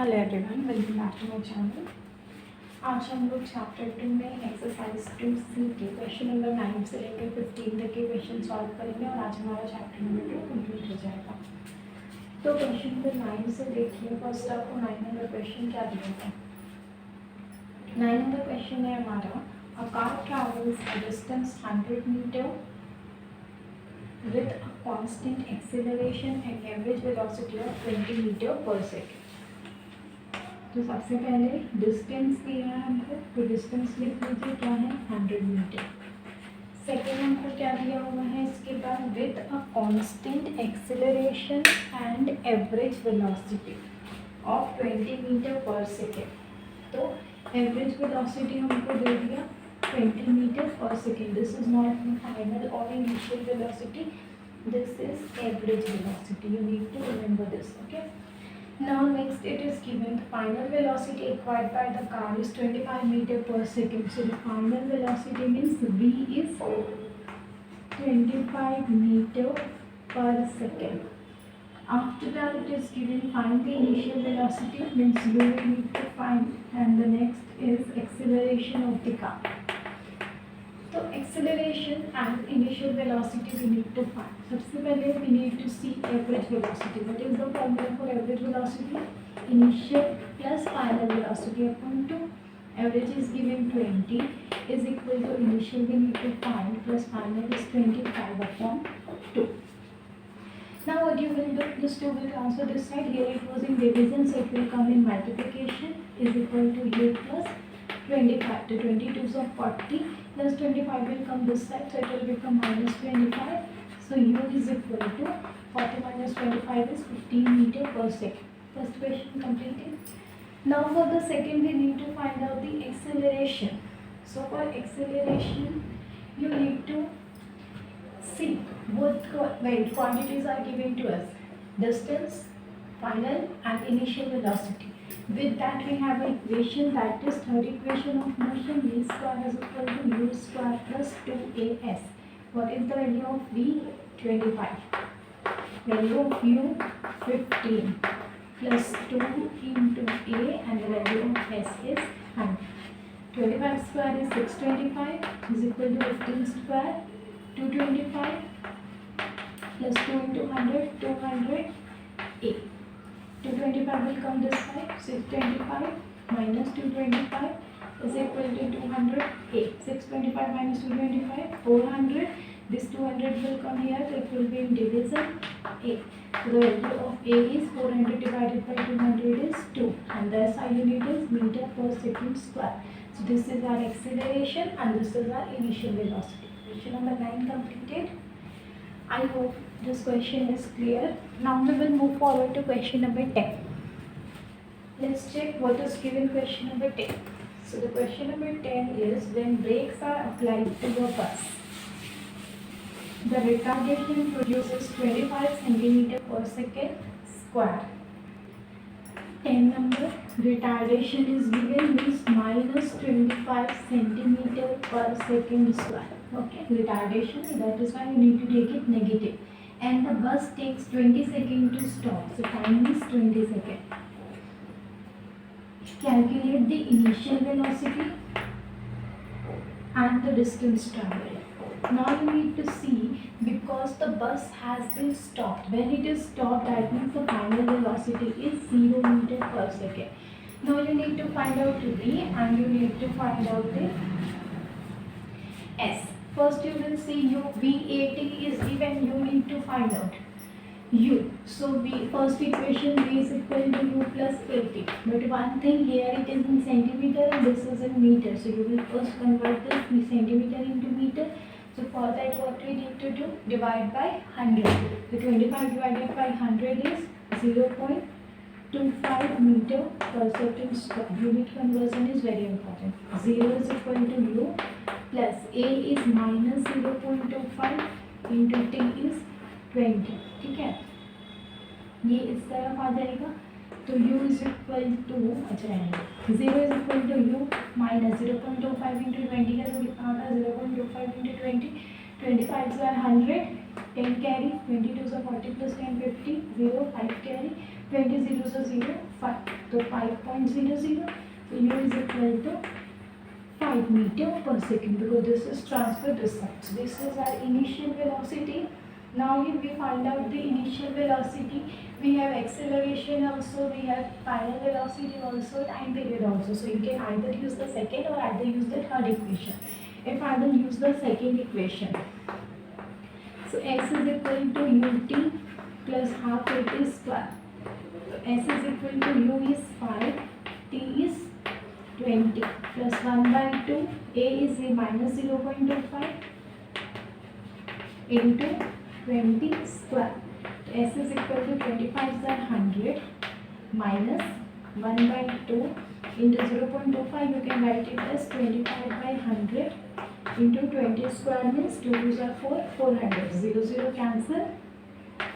Hello everyone, welcome back to my channel. आज हम लोग चैप्टर 2 में एक्सरसाइज 2C के क्वेश्चन नंबर 9 से लेकर 15 तक के क्वेश्चन सॉल्व करेंगे और आज हमारा चैप्टर नंबर 2 कंप्लीट हो जाएगा। तो क्वेश्चन नंबर 9 से देखिए, फर्स्ट आपको 9 नंबर क्वेश्चन क्या दिया है। 9 नंबर क्वेश्चन है हमारा, a car travels a distance 100 metre with a constant acceleration and average velocity of 20 metre per second. तो सबसे पहले डिस्टेंस दिया है हमको, तो डिस्टेंस लिख लीजिए क्या है 100 मीटर। सेकेंड हमको क्या दिया हुआ है इसके बाद, with a constant acceleration and average velocity of 20 metre per second. तो एवरेज वेलोसिटी हमको दे दिया 20 metre per second. This is not final और initial velocity, this is average velocity. You need to remember this, okay. Now next it is given the final velocity acquired by the car is 25 meter per second. So the final velocity means V is 25 meter per second. After that it is given find the initial velocity, means you will need to find, and the next is acceleration of the car. तो acceleration and initial velocity we need to find. सबसे पहले we need to see average velocity. What is the formula for average velocity? Initial plus final velocity upon 2. Average is given 20 is equal to initial we need to find plus final is 25 upon 2. Now what you will do, this 2 will transfer this side. Here it was in division, so it will come in multiplication, is equal to u plus 25. To 22s of 40 plus 25 will come this side, so it will become minus 25. So u is equal to 40 minus 25 is 15 meter per second. First question completed. Now for the second we need to find out the acceleration. So for acceleration you need to see both quantities are given to us, distance, final and initial velocity. With that we have an equation, that is third equation of motion, v square is equal to u square plus 2as. What is the value of v? 25. Value of u 15 plus 2 into a, and the value of s is 100. 25 square is 625 is equal to 15 square 225 plus 2 into 100 200 a. 225 will come this side, 625 minus 225 is equal to 200 a. 625 minus 225 400. This 200 will come here, so it will be in division a. So the value of a is 400 divided by 200 is 2, and the SI unit is meter per second square. So this is our acceleration and this is our initial velocity. Question number 9 completed. I hope this question is clear. Now we will move forward to question number 10. Let's check what is given question number 10. So the question number 10 is, when brakes are applied to a bus, the retardation produces 25 centimeter per second square. 10 number, retardation is given means minus 25 centimeter per second square. Okay, retardation, that is why we need to take it negative, and the bus takes 20 seconds to stop, so time is 20 seconds. Calculate the initial velocity and the distance traveled. Now you need to see, because the bus has been stopped, when it is stopped that means the final velocity is 0 meter per second. Now you need to find out v and you need to find out the s. First you will see u, VAT is given, you need to find out u. So first equation v is equal to u plus 80. But one thing, here it is in centimeter and this is in meter. So you will first convert this centimeter into meter. So for that what we need to do, divide by 100. So 25 divided by 100 is 0.25 meter per second square. Unit conversion is very important. 0 is equal to u plus a is minus 0.25 into t is 20. ठीक है, ये इस तरफ आ जाएगा, तो u is equal to, अच्छा 0 is equal to u minus 0.25 into 20 का तो कितना आता है 0.25 into 20, 25 are 100, 10 carry, 22 are 40 plus 10 50, 0 5 carry, 20 0 से 0 5, तो 5.00, so u is equal to 5 meter per second because this is transfer distance. This is our initial velocity. Now if we find out the initial velocity, we have acceleration also, we have final velocity also, time period also. So you can either use the second or either use the third equation. If I will use the second equation, so x is equal to ut plus half at square. So s is equal to u is 5, t is 20 plus 1 by 2, a is a minus 0.25 into 20 square. So s is equal to 25 is 100 minus 1 by 2 into 0.25, you can write it as 25 by 100 into 20 square means 2 2s are 4, 400, 0 0 cancel,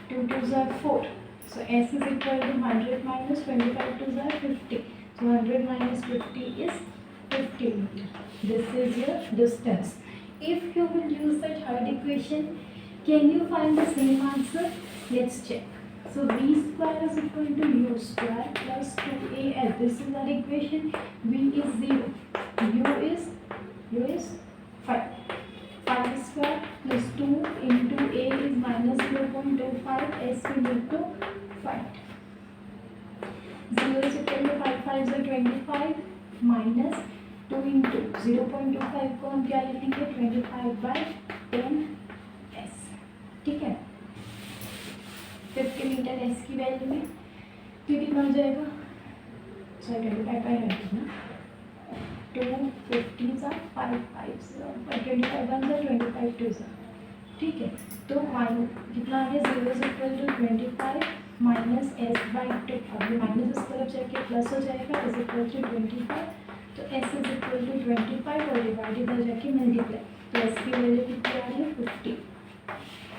2 2s are 4. So s is equal to 100 minus 25 2s are 50. So 100 minus 50 is 50 meter. This is your distance. If you will use the third equation, can you find the same answer? Let's check. So v square is equal to u square plus 2al. This is our equation. V is 0. U is 5. 5 square plus 2 into a is minus 0.25. S we need to find. 0 is equal to 5 5 is 25 minus 2 into 0.25 को हम क्या लिखेंगे 25 by 10 s. ठीक है, 50 metre s की value में तो कितना हो जाएगा, सॉरी 25 by 100 ना, 2 50 सा 5 5 25 1 सा 25 2 सा. ठीक है, तो मान कितना आ गया 0 is equal to 25 minus S by 2. अब ये माइनस इस तरफ जाके प्लस हो जाएगा, इज इक्वल टू 25. तो एस इज इक्वल टू 25 और डिवाइड इधर जाके मल्टीप्लाई. तो एस की वैल्यू कितनी आ रही है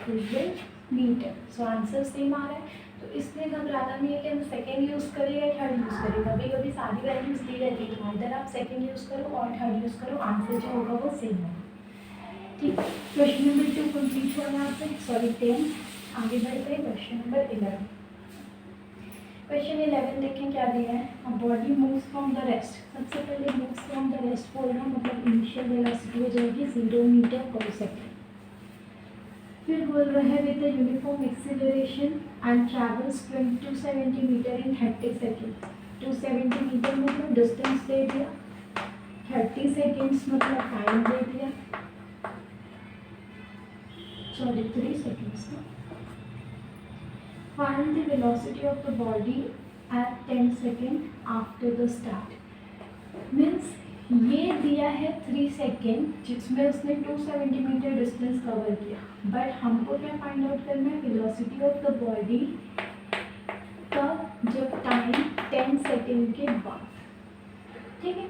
50 मीटर. सो आंसर सेम आ रहा है. तो इसमें घबराना नहीं है कि हम सेकेंड यूज़ करें या थर्ड यूज़ करें. कभी कभी सारी वैल्यूज़ दी रहती है, इधर आप सेकेंड यूज़ करो और थर्ड यूज़ करो, आंसर जो होगा वो सेम होगा. ठीक, क्वेश्चन नंबर 2 कंप्लीट हुआ यहाँ पे. सॉरी 10. आगे बढ़ते हैं क्वेश्चन नंबर 11. क्वेश्चन 11 देखें क्या दिया है. A body moves from the rest. सबसे पहले मूव्स फ्रॉम द रेस्ट बोल रहा हूँ, मतलब इनिशियल वेलोसिटी हो जाएगी 0 मीटर पर सेकेंड. फिर बोल रहा है with the uniform acceleration and travels 270 metre in 30 second. 270 metre मतलब डिस्टेंस दे दिया, 30 सेकेंड्स मतलब टाइम दे दिया, sorry 3 seconds. Find the velocity of the body at 10 seconds after the start. Means ये दिया है 3 सेकेंड जिसमें उसने 270 मीटर डिस्टेंस कवर किया. बट हमको क्या फाइंड आउट करना है, वेलोसिटी ऑफ द बॉडी का जब टाइम 10 सेकेंड के बाद. ठीक है,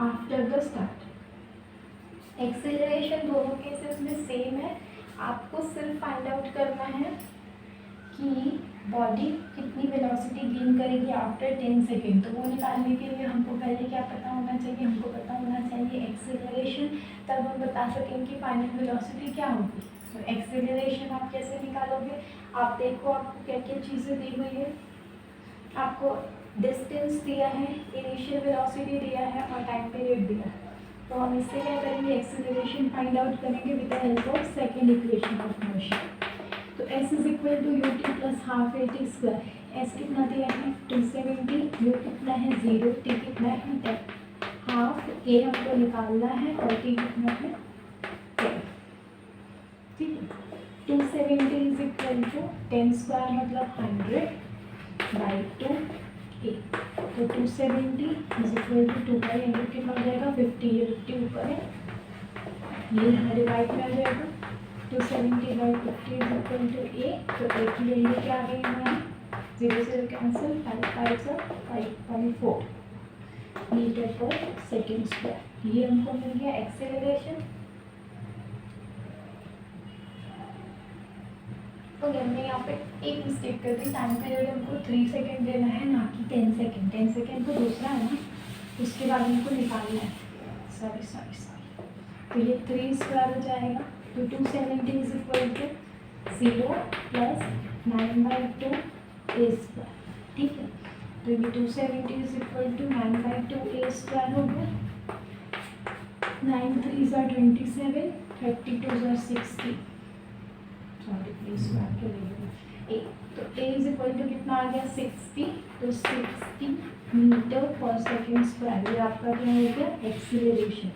आफ्टर द स्टार्ट. एक्सेलरेशन दोनों केसेस में सेम है. आपको सिर्फ फाइंड आउट करना है कि बॉडी कितनी वेलोसिटी गेन करेगी आफ्टर 10 सेकेंड. तो वो निकालने के लिए हमको पहले क्या पता होना चाहिए, हमको पता होना चाहिए एक्सेलरेशन. तब हम बता सकेंगे कि फाइनल वेलोसिटी क्या होगी. तो एक्सेलरेशन आप कैसे निकालोगे, आप देखो आपको क्या क्या चीज़ें दी हुई है. आपको डिस्टेंस दिया है, इनिशियल वेलोसिटी दिया है और टाइम पीरियड दिया है. तो हम इससे क्या करेंगे, एक्सेलरेशन फाइंड आउट करेंगे with the help of second equation of motion. तो s is equal to U T plus half A T square. S कितना दिया है 270, यू कितना है 0, टी कितना है 10. हाफ ए हमको निकालना है और टी कितना है 10. ठीक है, 270 इज इक्वल टू 10 स्क्वायर मतलब 100 बाई 2 ए. तो 270 इज इक्वल टू 2 बाई 100 कितना हो जाएगा 50. ये 50 ऊपर है, ये यहाँ डिवाइड में आ जाएगा. 270 बाई 50 इज इक्वल टू ए. तो ए की वैल्यू क्या आ गई हमारी 0 0 cancel, 5 5 5.4 metre per second square. ये हमको मिल गया एक्सेलरेशन. तो हमने यहाँ पे एक मिस्टेक कर दी, टाइम पीरियड हमको 3 सेकेंड देना है ना कि 10 सेकेंड. 10 सेकेंड तो दूसरा है ना, उसके बाद हमको निकालना है. सॉरी. तो ये 3 स्क्वायर हो जाएगा. तो 270 is equal to 0 plus 9 by 2 a square. ठीक तो ये 270 is equal to 9/2 a square हो गया. 9 3s are 27, 32s are 60. Sorry please मैं के लिए a. तो a इज इक्वल टू कितना आ गया 60. तो 60 मीटर पर सेकेंड स्क्वायर. ये आपका क्या हो गया एक्सीलरेशन.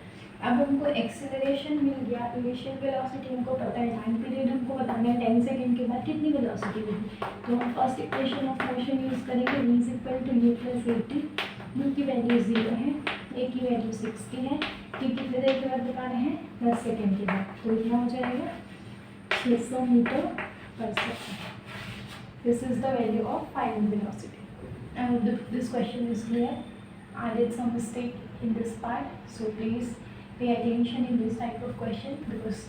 अब हमको एक्सीलरेशन मिल गया. इनिशियल वेलोसिटी हमको पता है. टाइम पीरियड हमको बताना है 10 सेकेंड के बाद कितनी वेलोसिटी होगी. तो हम first equation of motion use करेंगे. v is equal to u plus 80. u की वैल्यू 0 है, a की वैल्यू 60 है. t कितने देर के बाद बता रहे हैं 10 सेकेंड के बाद. तो इतना हो जाएगा 600 metre per second. This is the value of final velocity. This question is clear. I did some mistake in this part, so please pay attention in this type of question because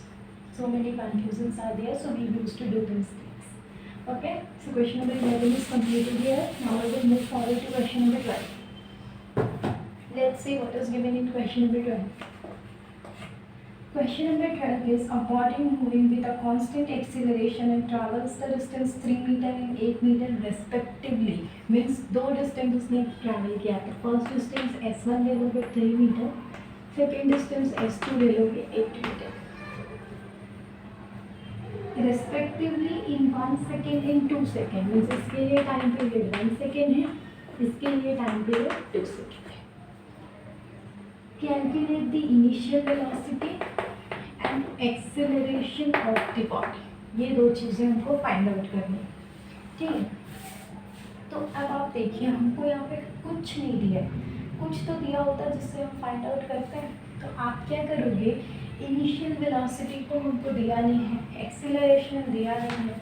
so many confusions are there, so we used to do these things. Okay, so question number 11 is completed here. Now we will move forward to question number 12. Let's see what is given in question number 12. Question number 12 is a body moving with a constant acceleration and travels the distance 3 meter and 8 meter respectively. Means दो distance उसने travel किया. तो first distance s1 ले लोगे 3 meter, second distance s2 ले लोगे 8 meter. Respectively in 1 second and 2 second. Means इसके लिए time period 1 second है, इसके लिए time period 2 second है. Calculate the initial velocity and acceleration of the body. ये दो चीज़ें हमको फाइंड आउट करनी है. ठीक है. तो अब आप देखिए हमको यहाँ पे कुछ नहीं दिया है. कुछ तो दिया होता है जिससे हम फाइंड आउट करते हैं. तो आप क्या करोगे, इनिशियल वेलोसिटी को हमको दिया नहीं है, एक्सेलरेशन दिया नहीं है,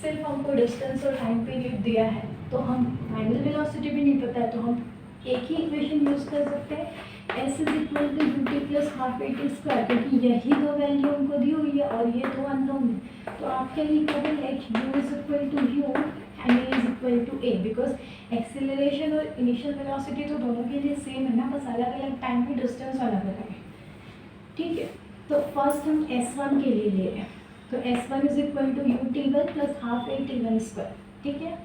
सिर्फ हमको डिस्टेंस और टाइम पीरियड दिया है. तो हम फाइनल वेलोसिटी भी नहीं पता है, तो हम एक ही इक्वेशन यूज़ कर सकते हैं. s is equal to U T plus half A T square, क्योंकि यही दो वैल्यू हमको दी हुई है और ये दो अननोन है. तो आप क्या लिखोगे, like u is equal to u and a is equal to a. Because acceleration और इनिशियल वेलोसिटी तो दोनों के लिए सेम है ना, बस अलग अलग टाइम की डिस्टेंस अलग अलग है. ठीक है. तो फर्स्ट हम s1 के लिए ले रहे हैं. तो s1 is equal to you t one plus half A t one square. ठीक है.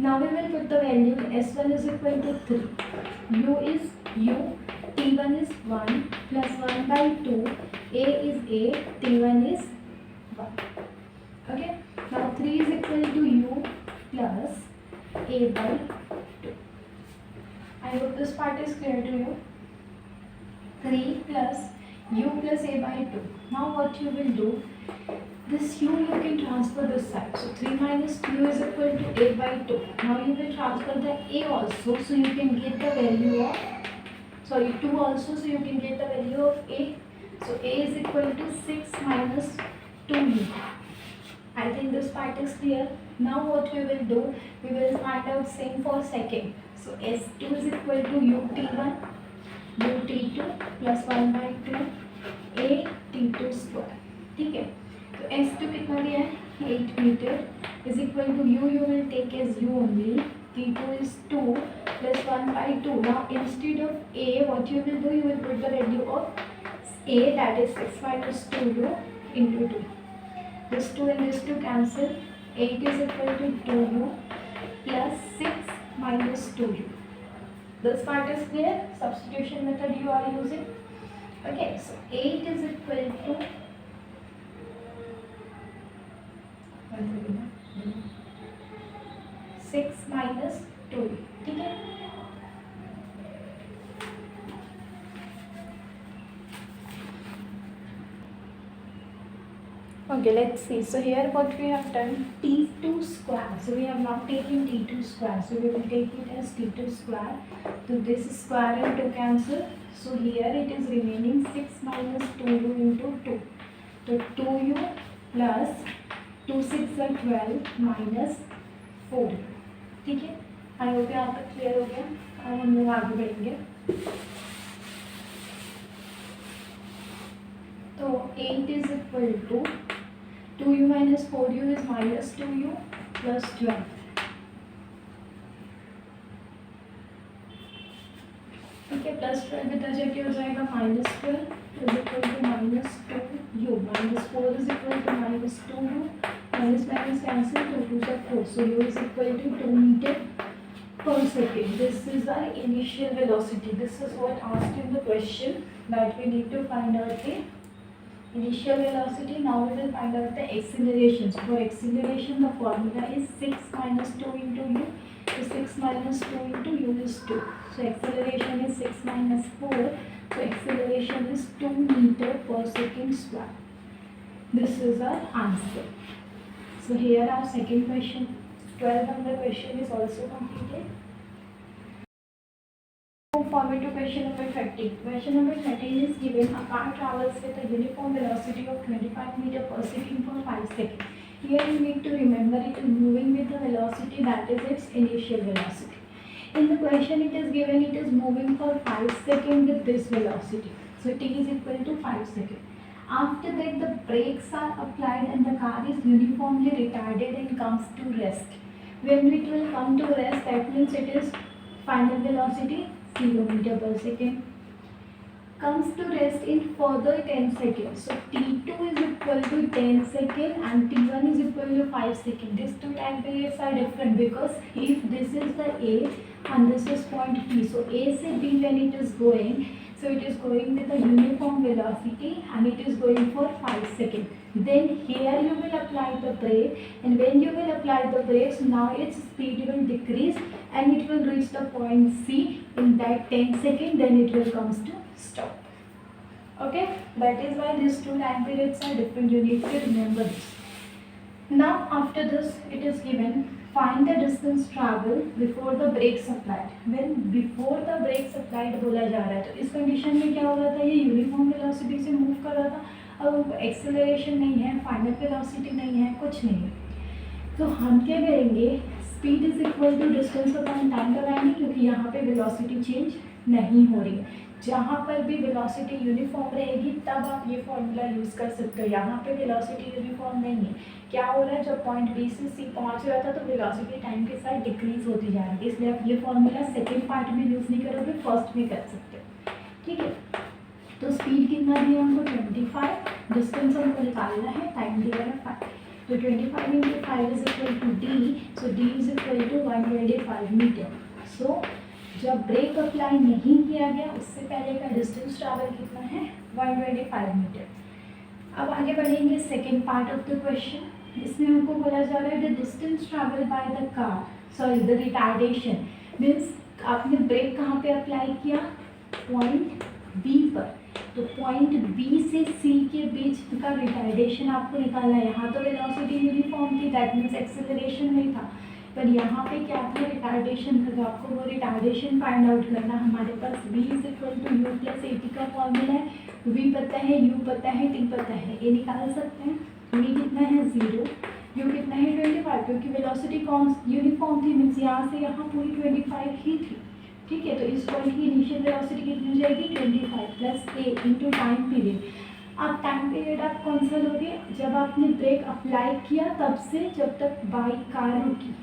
Now we will put the value. s1 is equal to 3, u is u, t1 is 1 plus 1 by 2, a is a, t1 is 1. Okay. Now 3 is equal to u plus a by 2. I hope this part is clear to you. 3 plus u plus a by 2. Now what you will do, this u you can transfer this side. So 3 minus 2 is equal to a by 2. Now you will transfer the a also, so you can get the value of, sorry 2 also, so you can get the value of a. So a is equal to 6 minus 2u. I think this part is clear. Now what we will do, we will find out same for second. So s2 is equal to u t1, u t2 plus 1 by 2 a t2 square. ठीक है. तो s2 कितना दिया है 8 metre is equal to u will take as u only. t2 is 2 plus 1 by 2. Now instead of a what you will do, you will put the value of a that is 6 minus 2u into 2. This 2 and this 2 cancel. 8 is equal to 2u plus 6 minus 2u. This part is clear. Substitution method you are using. Okay, so 8 is equal to 6 minus 2. ठीक है. Okay, let's see. So here what we have done, t2 square. So we have not taken t2 square. So we will take it as t2 square. So this square and 2 cancel. So here it is remaining 6 minus 2u into 2. So 2u plus 2 6 are 12 minus 4. ठीक है. I hope यहाँ तक clear हो गया. अब हम लोग आगे बढ़ेंगे. तो 8 is equal to 2u minus 4u is minus 2u plus 12. ठीक है. प्लस 12 इधर जाके हो जाएगा minus 12 is equal to minus 2u. minus 4 is equal to minus 2u. minus minus cancel, 2 2 are 4. So u is equal to 2 meter per second. This is our initial velocity. This is what asked in the question, that we need to find out the initial velocity. Now we will find out the acceleration. So for acceleration, the formula is 6 minus 2 into u. So 6 minus 2 into u is 2. So acceleration is 6 minus 4. So acceleration is 2 meter per second square. This is our answer. So here our second question, 12 number question is also completed. Move forward to question number 13. Question number 13 is given a car travels with a uniform velocity of 25 meter per second for 5 seconds. Here you need to remember it is moving with the velocity that is its initial velocity. In the question it is given it is moving for 5 seconds with this velocity. So t is equal to 5 seconds. After that the brakes are applied and the car is uniformly retarded and comes to rest. When it will come to rest, that means it is final velocity 0 meter per second. Comes to rest in further 10 seconds. So t2 is equal to 10 seconds and t1 is equal to 5 seconds. These two time periods are different because if this is the A and this is point P. So A से B when it is going, so it is going with a uniform velocity and it is going for 5 seconds. Then here you will apply the brake, and when you will apply the brakes, now its speed will decrease and it will reach the point C in that 10 seconds, then it will comes to stop. Okay, that is why these two time periods are different. You need to remember this. Now after this it is given find the distance travel before the brakes applied. When before the brakes applied बोला जा रहा है, तो इस condition में क्या हो रहा था, ये यूनिफॉर्म वेलोसिटी से मूव कर रहा था. अब एक्सेलरेशन नहीं है, फाइनल वेलोसिटी नहीं है, कुछ नहीं है, तो हम क्या करेंगे, speed is equal to distance upon time लगाएंगे क्योंकि यहाँ पे वेलोसिटी चेंज नहीं हो रही है. जहाँ पर भी वेलोसिटी यूनिफॉर्म रहेगी तब आप ये फॉर्मूला यूज़ कर सकते हो. यहाँ पे वेलोसिटी यूनिफॉर्म नहीं है. क्या हो रहा है, जब पॉइंट बी से सी पहुँच रहा था तो वेलोसिटी टाइम के साथ डिक्रीज होती जा रही है, इसलिए आप ये फॉर्मूला सेकेंड पार्ट में यूज़ नहीं करोगे, फर्स्ट में कर सकते हो. ठीक है, तो स्पीड कितना दिया हमको 25, डिस्टेंस हमको निकालना है, टाइम दिया है 5. तो 25 into 5 is equal to D. So D is equal to 125 metre. So जब ब्रेक अप्लाई नहीं किया गया उससे पहले का डिस्टेंस ट्रैवल कितना है, 125 मीटर. अब आगे बढ़ेंगे second part of the question. इसमें हमको बोला जा रहा है the distance travel by the car, sorry the retardation means आपने ब्रेक कहाँ पे अप्लाई किया, पॉइंट बी पर. तो पॉइंट बी से सी के बीच का रिटार्डेशन आपको निकालना है. यहाँ तो वेलोसिटी यूनिफॉर्म थी, दैट मीन्स एक्सेलरेशन नहीं था, पर यहाँ पे क्या था, रिटार्डेशन था. तो आपको वो रिटार्डेशन फाइंड आउट करना. हमारे पास v is equal to u plus a t का फॉर्मूला है. v पता है, u पता है, t पता है, ये निकाल सकते हैं. v कितना है 0, u कितना है 25, क्योंकि वेलोसिटी कौन यूनिफॉर्म थी, मीन्स यहाँ से यहाँ पूरी 25 ही थी. ठीक है, तो इस पॉइंट की इनिशियल वेलोसिटी कितनी हो जाएगी 25 प्लस ए इंटू टाइम पीरियड. अब टाइम पीरियड आप कौन सा लोगे, जब आपने ब्रेक अप्लाई किया तब से जब तक बाइक कार रुकी.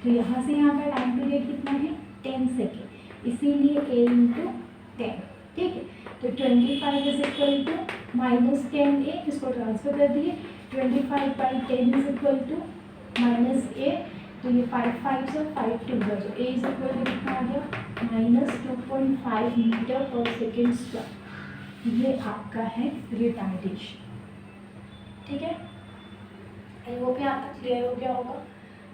तो यहाँ से यहाँ का टाइम पीरियड कितना है 10 सेकेंड, इसीलिए a इंटू 10. ठीक है, तो 25 is equal to minus 10a, इसको ट्रांसफर कर दिए. 25 by 10 is equal to minus a. तो ये 5 5 से 5 2 जो a इज इक्वल टू कितना आ गया minus 2.5 metre per second square. ये आपका है रिटार्डेशन. ठीक है, आई होप यहाँ तक क्लियर हो गया होगा.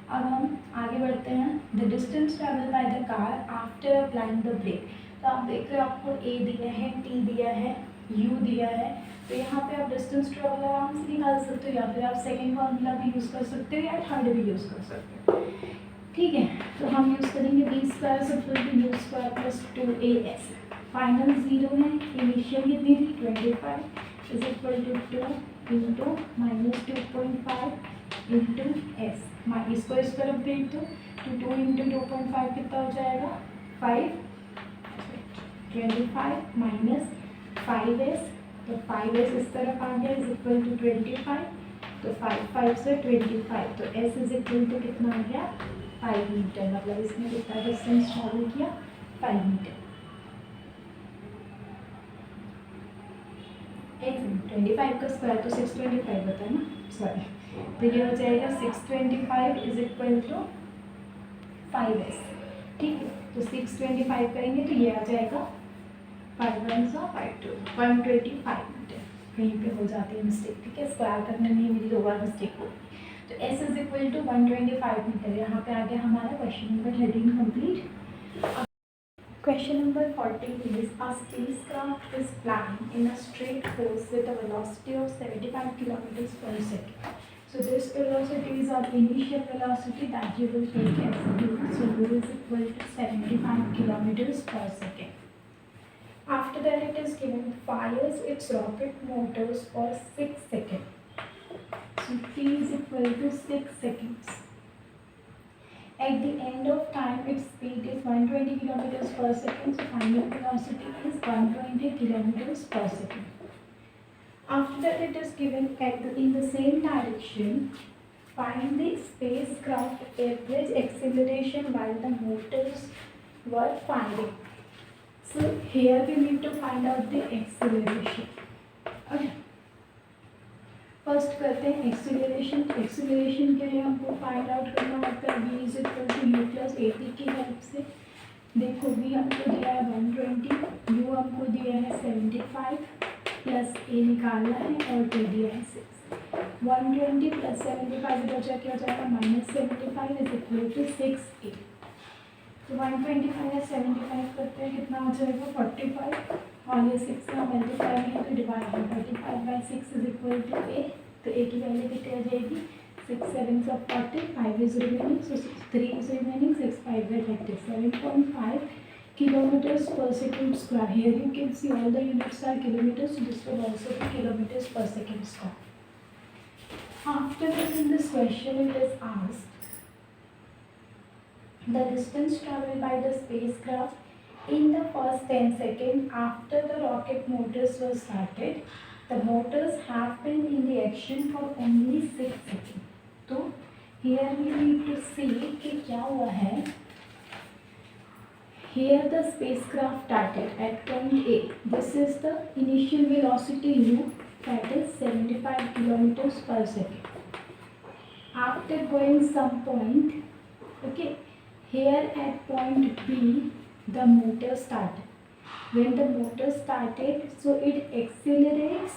अब हम आगे बढ़ते हैं. The distance travel by the car after applying the brake. तो आप देख रहे हो आपको a दिया है, t दिया है, u दिया है. तो यहाँ पे आप डिस्टेंस ट्रैवल आराम से निकाल सकते हो, या फिर आप सेकेंड फॉर्मूला भी यूज़ कर सकते हो या थर्ड भी यूज़ कर सकते हो. ठीक है, तो हम यूज़ करेंगे v square is equal to you square plus 2as. Final 0 है, इनिशियल कितनी थी 25 is equal to 2 into minus 2.5 into s. इसको इस तरफ भेज दो तो 2 इंटू 2.5 कितना हो जाएगा 5. 25 माइनस 5s, तो 5s इस तरफ आ गया इज इक्वल टू 25. तो 5 से 25, तो s इज इक्वल टू कितना आ गया 5 मीटर. मतलब इसमें कितना डिस्टेंस ट्रैवल किया 5 मीटर. 25 का स्क्वायर तो 625 होता है ना, सॉरी. तो ये हो जाएगा 625 इज इक्वल टू 5s. ठीक है। तो 625 करेंगे तो ये आ जाएगा 5 1 5 2 125 मीटर। कहीं पे हो जाती है मिस्टेक, ठीक है, स्क्वायर करने में मेरी 2 बार मिस्टेक होगी। तो S is equal to 125 metre. यहाँ पे आ गया हमारा question number 13 complete. Question number 14 is a spacecraft is flying in a straight course with a velocity of 75 kilometers per second. So this velocity is our initial velocity that you will take as u. So u is equal to 75 kilometers per second. After that, it is given fires its rocket motors for 6 seconds. So t is equal to 6 seconds. At the end of time, its speed is 120 kilometers per second. So final velocity is 120 kilometers per second. After that, it is given in the same direction. Find the spacecraft average acceleration while the motors were firing. So here we need to find out the acceleration. Okay. First करते हैं acceleration. Acceleration के लिए हमको find out करना होता है v is equal to u plus a t की help से। देखो v हमको दिया है 120, u हमको दिया है 75 प्लस a निकालना है और t दिया है 6। 120 प्लस 75 बचा क्या हो जाएगा -75 इज इक्वल टू 6a। तो 125 या 75 करते हैं कितना हो जाएगा 45 और ये 6 का मल्टीप्लाई है तो डिवाइड है 45/6 इज इक्वल टू ए। तो ए की वैल्यू कितनी आ जाएगी 6 7 of 40, 5 is remaining, so 3 is remaining, 6 5 are 37.5 kilometers per second square. Here you can see all the units are kilometers, so this will also be kilometers per second square. After this, in this question it is asked the distance traveled by the spacecraft in the first 10 seconds after the rocket motors were started. The motors have been in the action for only 6 seconds. तो here we need to see कि क्या हुआ है। Here the spacecraft started at point A. This is the initial velocity u, that is 75 kilometers per second. After going some point, okay, here at point B, the motor started. When the motor started, so it accelerates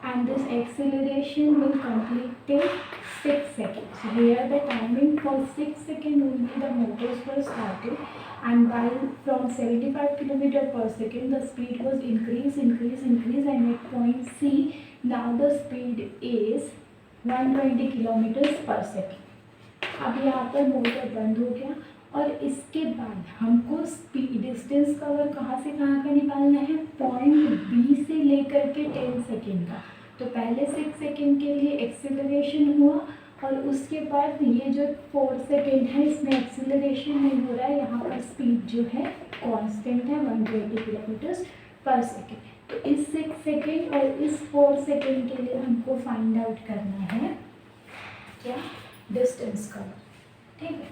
and this acceleration will complete till 6 seconds. So here the timing for 6 seconds only the motors were started, and while from 75 km per second the speed was increase and at point C now the speed is 120 km per second. अब यहाँ पर motor बंद हो गया और इसके बाद हमको स्पीड डिस्टेंस कवर कहाँ से कहाँ का निकालना है पॉइंट बी से लेकर के 10 सेकेंड का। तो पहले 6 सेकेंड के लिए एक्सेलरेशन हुआ और उसके बाद ये जो 4 सेकेंड है इसमें एक्सेलरेशन नहीं हो रहा है, यहाँ पर स्पीड जो है कांस्टेंट है 120 किलोमीटर पर सेकेंड। तो इस 6 सेकेंड और इस 4 सेकेंड के लिए हमको फाइंड आउट करना है क्या डिस्टेंस कवर। ठीक है,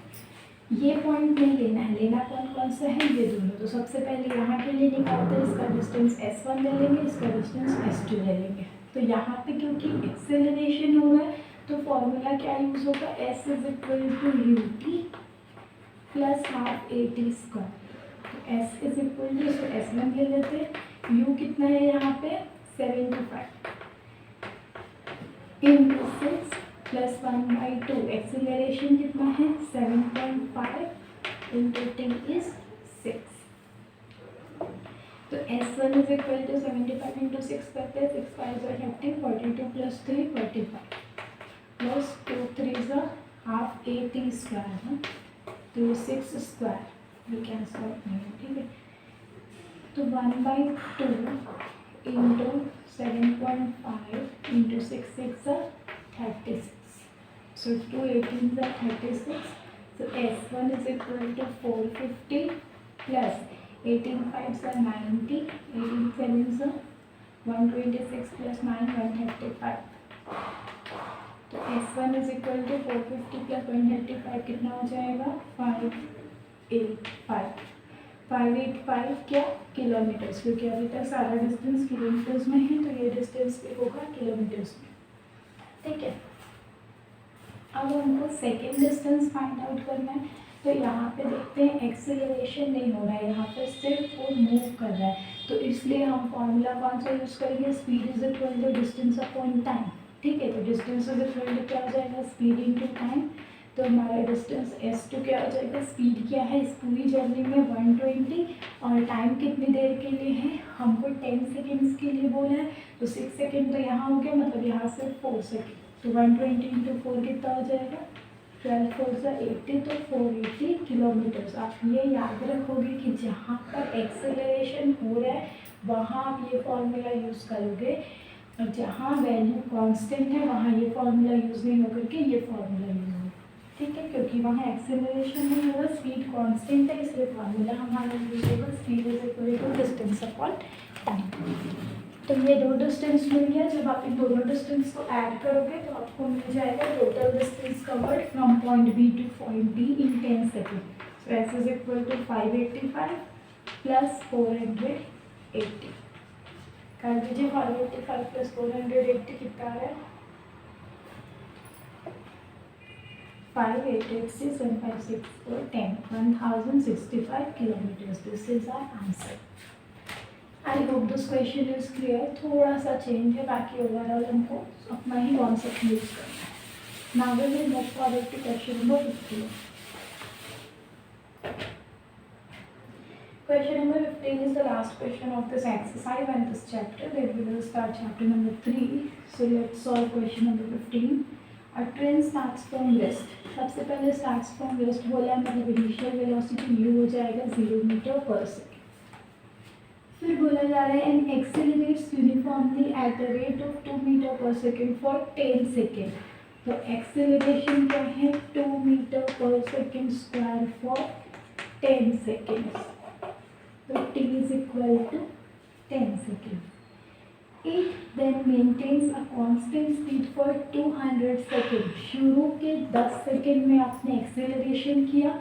ये पॉइंट नहीं लेना है, लेना पॉइंट कौन सा है ये दोनों। तो सबसे पहले यहाँ के लिए निकालते हैं, इसका डिस्टेंस s1 ले लेंगे, इसका डिस्टेंस s2 ले लेंगे। तो यहाँ पे क्योंकि एक्सेलरेशन हो रहा है तो फॉर्मूला क्या यूज़ होगा s is equal to U T plus half A T square. तो s is equal to s1 ले लेते हैं, u कितना है यहाँ पे 75 इंटू 6 प्लस 1/2। एक्सीलरेशन कितना है 7.5 इंटू टी इज 6। तो S1 is equal to 75 into 6 करते हैं, 6 5 are 30, 42 plus 3 45 plus 2 3 half A T square है, तो 6 स्क्वायर ये कैंसिल आउट नहीं है। ठीक है, तो 1/2 into 7.5 into 6 6 36। So 2 18s are 36. So S1 is equal to 450 plus 18 5s are 90, 18 7s are 126 plus 9 135. तो S1 is equal to 450 plus 135 कितना हो जाएगा 585 क्या किलोमीटर्स, क्योंकि अभी तक सारा डिस्टेंस किलोमीटर्स में है तो ये डिस्टेंस भी होगा किलोमीटर्स में। ठीक है, अब हमको सेकेंड डिस्टेंस फाइंड आउट करना है। तो यहाँ पे देखते हैं एक्सेलरेशन नहीं हो रहा है, यहाँ पे सिर्फ वो मूव कर रहा है, तो इसलिए हम फॉर्मूला कौन सा यूज़ करेंगे, speed is equal to distance upon time. ठीक है, तो डिस्टेंस इज इक्वल टू क्या हो जाएगा, स्पीड इनटू टाइम। तो हमारा डिस्टेंस s2 क्या हो जाएगा, स्पीड क्या है इस पूरी जर्नी में 120, और टाइम कितनी देर के लिए है, हमको 10 सेकेंड्स के लिए बोला है, तो 6 सेकेंड तो यहाँ हो गया, मतलब यहाँ से 4 सेकेंड, तो 120 इंटू 4 कितना हो जाएगा, 12 4 से 80, तो 480 किलोमीटर्स। आप ये याद रखोगे कि जहाँ पर एक्सेलरेशन हो रहा है वहाँ आप ये फॉर्मूला यूज़ करोगे, और जहाँ वैल्यू कांस्टेंट है वहाँ ये फॉर्मूला यूज़ नहीं होकर के ये फॉर्मूला यूज़ होगा। ठीक है, क्योंकि वहाँ एक्सेलरेशन नहीं होगा, स्पीड कांस्टेंट है, इसलिए फॉर्मूला हमारा यूज होगा speed is equal to distance upon time. तो ये दो डिस्टेंस मिल गया, जब आप इन दोनों डिस्टेंस को ऐड करोगे तो आपको मिल जाएगा total distance covered from point B to point D in 10 second. So s is equal to 585 plus 480, कर दीजिए 585 प्लस 480 कितना आ रहा है, 588 756 4 10 1065 kilometers. This is our answer. I hope this question is clear. थोड़ा सा चेंज है, बाकी ओवरऑल हमको अपना ही कॉन्सेप्ट यूज करना है. Now we will move forward to question number 15. Question number 15 is the last question of this exercise and this chapter. Then we will start chapter number 3. So let's solve question number 15. A train starts from west. सबसे पहले starts from west बोला, मतलब initial velocity u हो जाएगा 0 metre per second. फिर बोला जा रहा है and accelerates uniformly at the rate of 2 metre per second for 10 second. तो एक्सेलरेशन क्या है, 2 metre per second square for 10 seconds. तो t is equal to 10 seconds. It then maintains a constant speed for 200 seconds. शुरू के 10 second में आपने acceleration किया,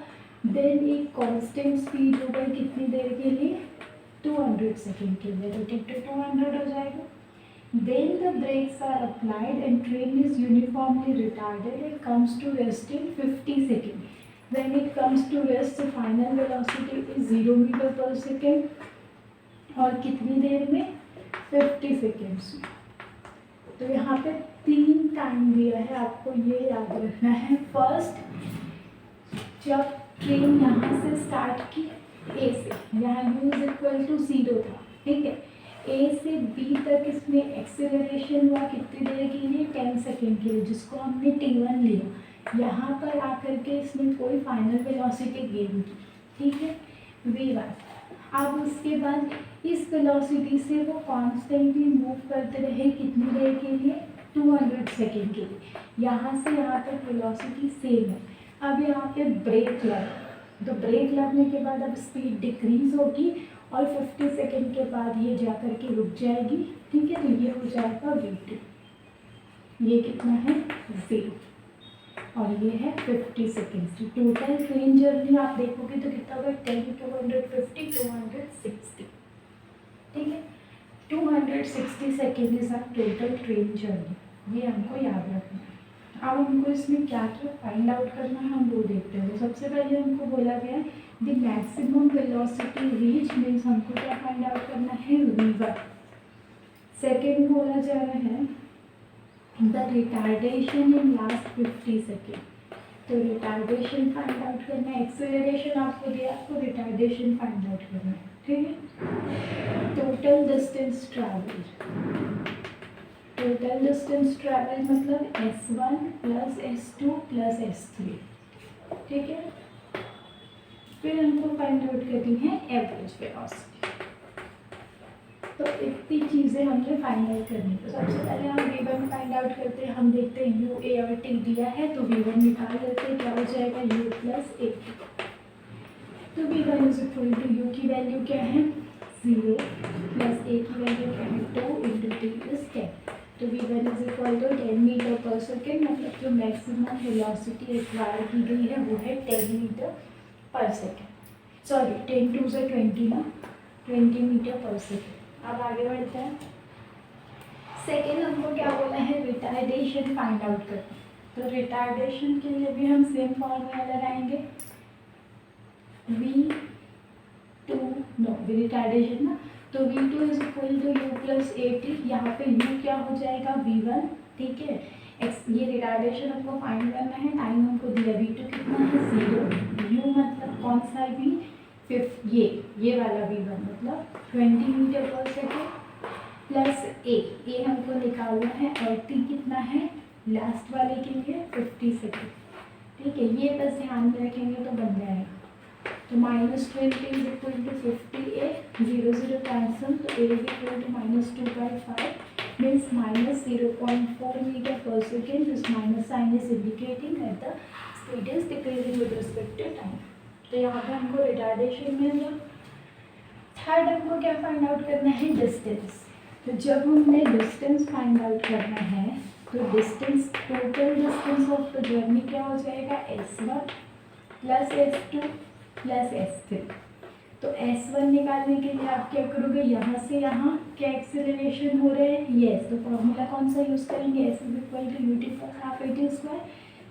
then एक कांस्टेंट स्पीड हो गई कितनी देर के लिए, 200 सेकेंड के लिए, तो टिक टू 200 हो जाएगा. Then the brakes are applied and train is uniformly retarded. It comes to rest in 50 seconds. When it comes to rest, the final velocity is 0 metre per second, और कितनी देर में, 50 seconds में. तो यहाँ पे 3 time दिया है, आपको ये याद रखना है. फर्स्ट, जब ट्रेन यहाँ से स्टार्ट की ए से, यहाँ u इज इक्वल टू 0 था, ठीक है, ए से बी तक इसमें एक्सेलरेशन हुआ कितनी देर के लिए, 10 सेकेंड के लिए, जिसको हमने t1 लिया. यहाँ पर आकर के इसमें कोई फाइनल वेलोसिटी गेन की, ठीक है, v1. अब उसके बाद इस वेलोसिटी से वो कॉन्स्टेंटली मूव करते रहे कितनी देर के लिए, 200 सेकेंड के लिए. यहाँ से यहाँ तक वेलोसिटी सेम है. अब यहाँ पे ब्रेक लगा, तो ब्रेक लगने के बाद अब स्पीड डिक्रीज होगी और 50 सेकेंड के बाद ये जा कर के रुक जाएगी, ठीक है. तो ये हो जाएगा v2. ये कितना है, 0, और ये है 50 सेकेंड्स. टोटल ट्रेन जर्नी आप देखोगे तो कितना होगा, 10 250 260, ठीक है. 260 second is our total train journey. ये हमको याद रखना है. अब हमको इसमें क्या क्या फाइंड आउट करना है हम वो देखते हैं. सबसे पहले हमको बोला गया है the maximum velocity reach, means हमको क्या फाइंड आउट करना है, v1. सेकेंड बोला जा रहा है the retardation in last 50 second. तो रिटार्डेशन फाइंड आउट करना है. एक्सेलरेशन आपको दिया, आपको रिटार्डेशन फाइंड आउट करना है, ठीक है. Total distance travel, total distance travel मतलब s1 plus s2 plus s3, ठीक है. फिर हमको फाइंड आउट करनी है एवरेज वेलोसिटी. तो इतनी चीज़ें हमने फाइंड आउट करनी. तो सबसे पहले हम v1 फाइंड आउट करते हैं. हम देखते हैं u, a और t दिया है, तो v1 निकाल लेते हैं. क्या हो जाएगा, u प्लस a. तो v1 is equal to u की वैल्यू क्या है, 0, प्लस a की वैल्यू क्या है, 2 इंटू t इज 10. तो v1 is equal to 10 metre per second, मतलब जो मैक्सिमम वेलोसिटी रिक्वायर की गई है वो है 10 मीटर पर सेकेंड. सॉरी 10 2 से 20 ना, 20 मीटर पर सेकेंड. अब आगे बढ़ते हैं. सेकेंड हमको क्या बोला है, रिटार्डेशन फाइंड आउट करना. तो रिटार्डेशन के लिए भी हम सेम फॉर्मूला लगाएंगे. v2 नो रिटार्डेशन ना, तो v2 is equal to u plus a t, यहाँ पे u क्या हो जाएगा v1, ठीक है। ये रिटार्डेशन हमको फाइंड करना है, टाइम हमको दिया v2 कितना है 0, u मतलब कौन सा v, ये वाला v1 मतलब 20 मीटर पर सेकेंड प्लस ए हमको निकालना है, और t कितना है लास्ट वाले के लिए 50 सेकेंड, ठीक है। ये बस ध्यान में रखेंगे तो बन जाएगा। तो -20 is equal to 50a, 0 0 cancel, तो a is equal to -2/5 means -0.4 metre per second. This minus sign is indicating that the speed is decreasing with respect to time. तो यहाँ पे हमको रिटार्डेशन मिल गया। थर्ड हमको क्या फाइंड आउट करना है, डिस्टेंस। तो जब हमने डिस्टेंस फाइंड आउट करना है तो distance, total distance of the journey क्या हो जाएगा s1 plus s2 plus s3। तो s1 निकालने के लिए आप क्या करोगे, यहाँ से यहाँ क्या एक्सेलरेशन हो रहे हैं, यस, तो फॉर्मूला कौन सा यूज़ करेंगे, s is equal to U T plus half A T square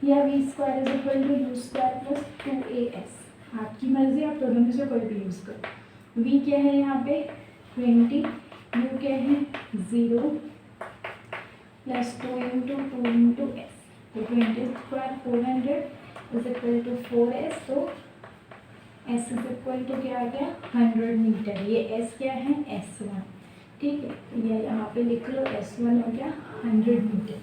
या V square is equal to you square plus 2as, आपकी मर्जी, आप दोनों में से कोई भी यूज़ करो। v क्या है यहाँ पे 20, u क्या है 0 प्लस 2 इंटू एस, तो 20 square 400 is equal to 4s, तो s इज इक्वल टू क्या आ गया 100 मीटर। ये s क्या है s1, ठीक है, तो ये यहाँ पे लिख लो s1 हो गया 100 मीटर।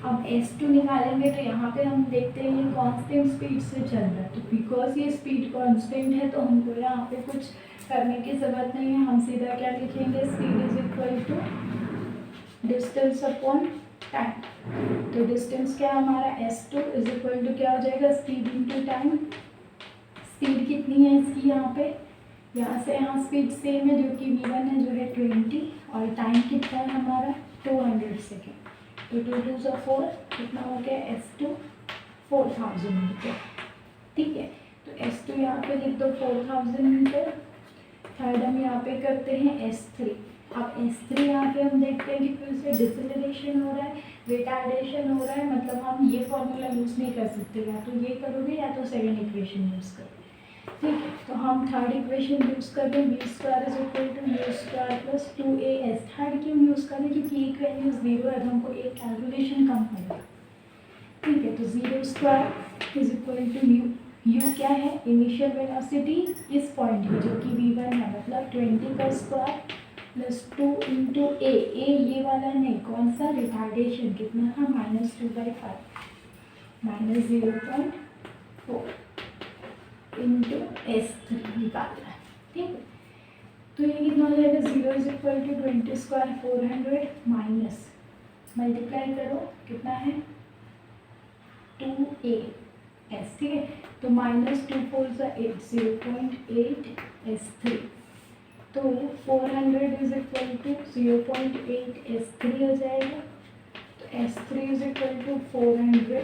अब s2 निकालेंगे तो यहाँ पे हम देखते हैं ये कांस्टेंट स्पीड से चल रहा है, तो बिकॉज ये स्पीड कांस्टेंट है तो हमको यहाँ पे कुछ करने की ज़रूरत नहीं है, हम सीधा क्या लिखेंगे, speed is equal to distance upon time. तो डिस्टेंस क्या हमारा s2 इज इक्वल टू क्या हो जाएगा, स्पीड इंटू टाइम। स्पीड कितनी है इसकी, यहाँ पे यहाँ से यहाँ स्पीड सेम है जो कि v1 है जो है 20, और टाइम कितना है हमारा 200 सेकेंड। तो 2 2 से 4 कितना हो गया s2 4000 मीटर, ठीक है। तो s2 यहाँ पे लिख दो 4000 मीटर। थर्ड हम यहाँ पे करते हैं s3। अब s3 यहाँ पे हम देखते हैं कि फिर से डिसेलरेशन हो रहा है, रिटार्डेशन हो रहा है, मतलब हम ये फॉर्मूला यूज़ नहीं कर सकते, या तो ये करोगे या तो सेकंड इक्वेशन यूज़ करोगे, ठीक है। तो हम थर्ड इक्वेशन यूज़ कर दें, v square is equal to you square plus 2as। Third क्यों यूज़ करें, क्योंकि एक वैल्यू 0 है तो हमको एक कैलकुलेशन कम पड़ेगा, ठीक है। तो 0 square is equal to u क्या है इनिशियल वेलोसिटी इस पॉइंट की जो कि v1 है, मतलब 20 का स्क्वायर प्लस 2 इंटू ए ये वाला नहीं, कौन सा रिटार्डेशन कितना था -2/5 -0.4 इंटू s3 निकालना है, ठीक है। तो ये कितना हो जाएगा, 0 is equal to 20 square 400 minus multiply करो कितना है 2as, ठीक है। तो -2 4 8 0.8 s3, तो 400 इज इक्वल टू 0.8 s3 हो जाएगा। तो s3 is equal to 400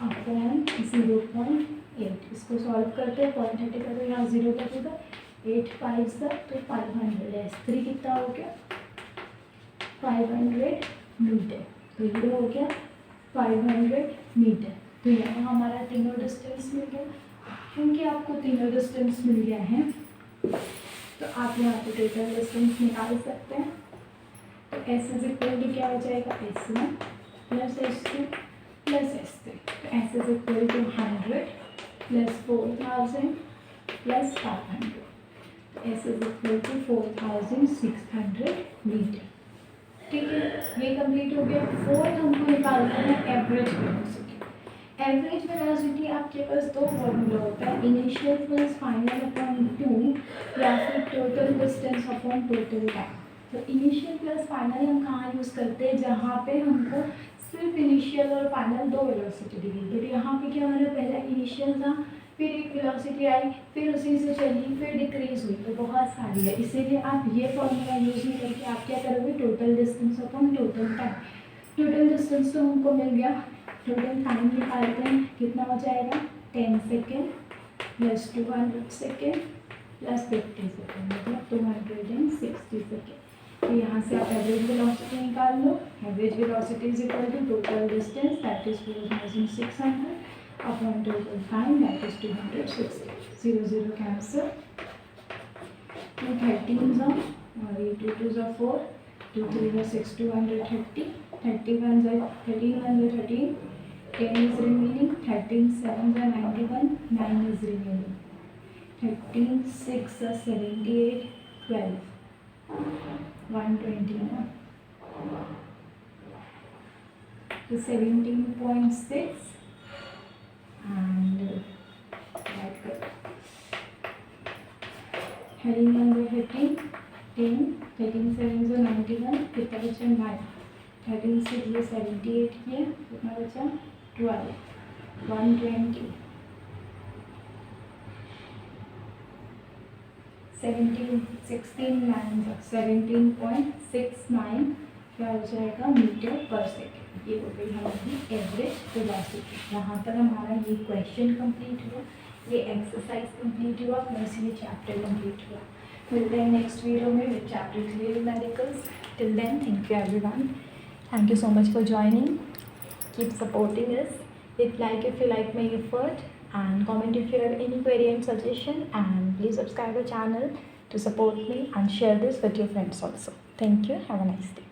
upon 0.8, इसको सॉल्व करते हैं, पॉइंट हटे करो यहाँ 0 बचेगा, 8 5 तो 500, s3 कितना हो गया 500 मीटर। तो ये हो गया 500 मीटर। तो यहाँ हमारा तीनों डिस्टेंस मिल गया। क्योंकि आपको तीनों डिस्टेंस मिल गया है तो आप यहाँ पे टोटल डिस्टेंस निकाल सकते हैं। तो s इज इक्वल टू क्या हो जाएगा s1 plus s2 plus s3। तो s is equal to 100 plus 4000 plus 500। तो s is equal to 4600 metre, ठीक है। ये कंप्लीट हो गया। फोर्थ हमको निकालना है एवरेज वेलोसिटी। एवरेज वेलोसिटी आपके पास दो फॉर्मूला होता है, इनिशियल प्लस फाइनल अपॉन 2 या फिर total distance upon total time. तो इनिशियल प्लस फाइनल हम कहाँ यूज़ करते हैं, जहाँ पे हमको सिर्फ इनिशियल और फाइनल दो वेलोसिटी दी गई। तो यहाँ पे क्या हो रहा है, पहला इनिशियल था, फिर एक वेलोसिटी आई, फिर उसी से चली, फिर डिक्रीज हुई, तो बहुत सारी है। इसीलिए आप ये फॉर्मूला यूज़ नहीं करके आप क्या करोगे, total distance upon total time. Total distance तो हमको मिल गया, टोटल टाइम निकालते हैं, कितना हो जाएगा 10 second plus 200 second plus 50 second, मतलब 260 सेकेंड। तो यहाँ से आप एवरेज वेलोसिटी निकाल लो। Average velocity is equal to total distance that is 4600 upon total time that is 260। 0 0 cancel. 2 13s are 2 2s are 4, 2 3s are 6, 230, 31s are 13, 1s are 13, 10 is remaining, 13 7s are 91, 9 is remaining, 13 6 are 78, 12, 120 now. So 17.6 and like heading number 15, 10, 13 7s are 91, कितना बचा 9, 13 6 is 78 here, कितना बचा 12, 120, 17 16 9 17.69 क्या हो जाएगा metre per second. ये हो गई हमारी एवरेज वेलोसिटी। यहाँ पर हमारा ये क्वेश्चन कंप्लीट हुआ, ये एक्सरसाइज कंप्लीट हुआ, प्लस ये चैप्टर कंप्लीट हुआ। मिलते हैं नेक्स्ट वीडियो में with chapter 3 medicals. Till then thank you everyone, thank you so much for joining, keep supporting us, hit like if you like my effort and comment if you have any query and suggestion, and please subscribe the channel to support me and share this with your friends also. Thank you, have a nice day.